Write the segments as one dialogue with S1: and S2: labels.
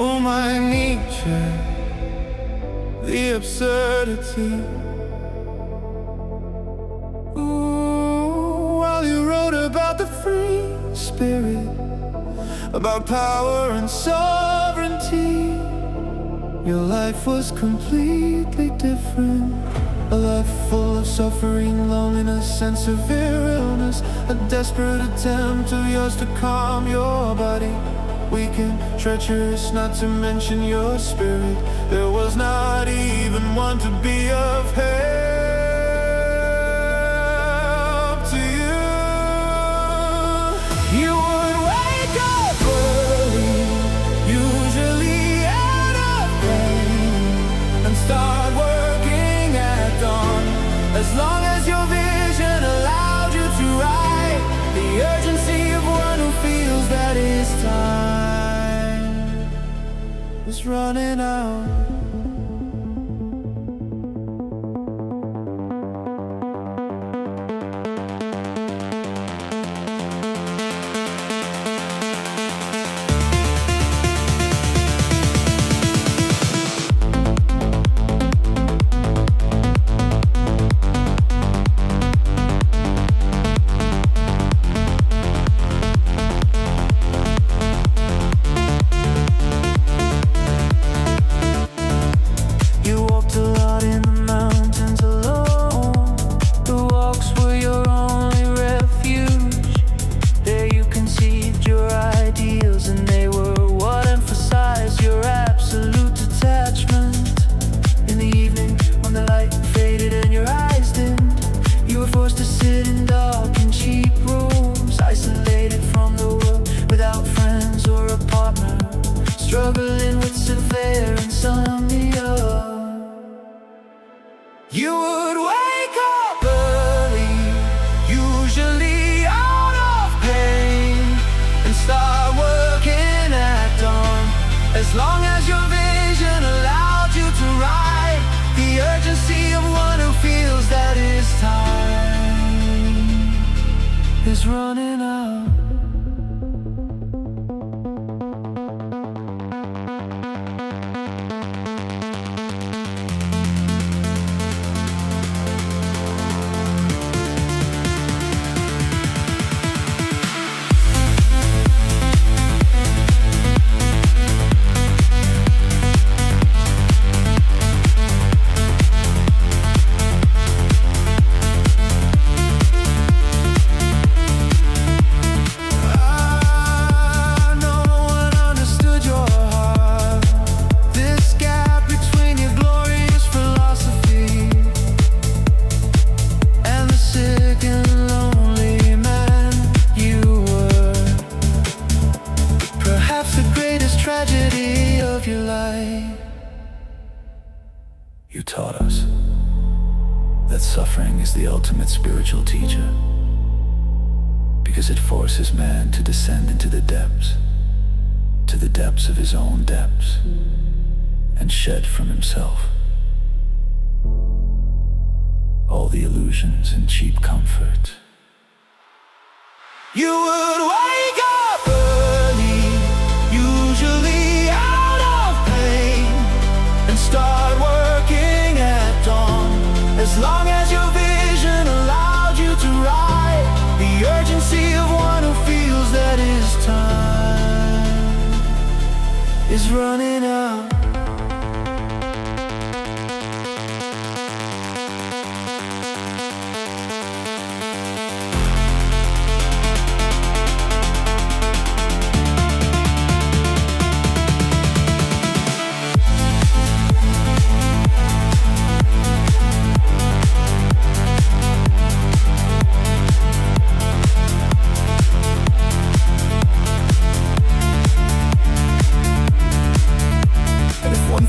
S1: Oh my Nietzsche, the absurdity. Ooh, while you wrote about the free spirit, about power and sovereignty, your life was completely different. A life full of suffering, loneliness, and severe illness. A desperate attempt of yours to calm your body. Weak and treacherous, not to mention your spirit. There was not even one to be of help to you. You would wake up early, usually out of bed, and start working at dawn. As long as your vision allowed you to write, the urgency of one who feels that his time is running out. Struggling with severe insomnia. You would wake up early, usually out of pain, and start working at dawn. As long as your vision allowed you to write, the urgency of one who feels that his time is running out. Tragedy of your life.
S2: You taught us that suffering is the ultimate spiritual teacher, because it forces man to descend into the depths, to the depths of his own depths, and shed from himself all the illusions and cheap comfort.
S1: You would wake up early, usually out of pain, and start working at dawn. As long as your vision allowed you to write, the urgency of one who feels that his time is running out.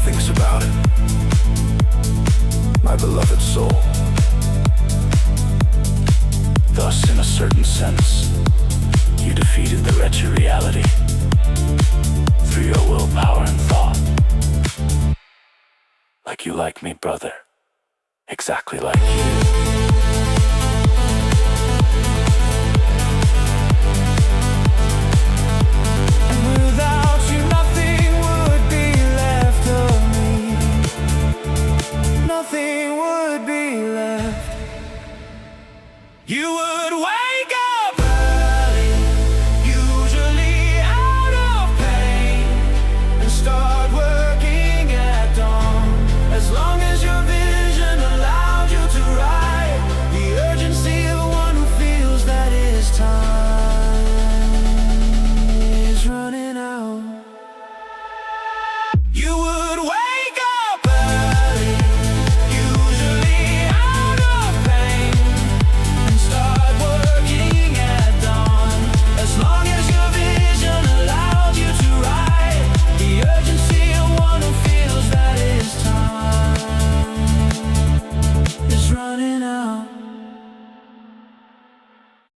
S2: Thinks about it, my beloved soul. Thus, in a certain sense, you defeated the wretched reality through your willpower and thought. Like you like me, brother, exactly like you.
S1: Without you, nothing would running out.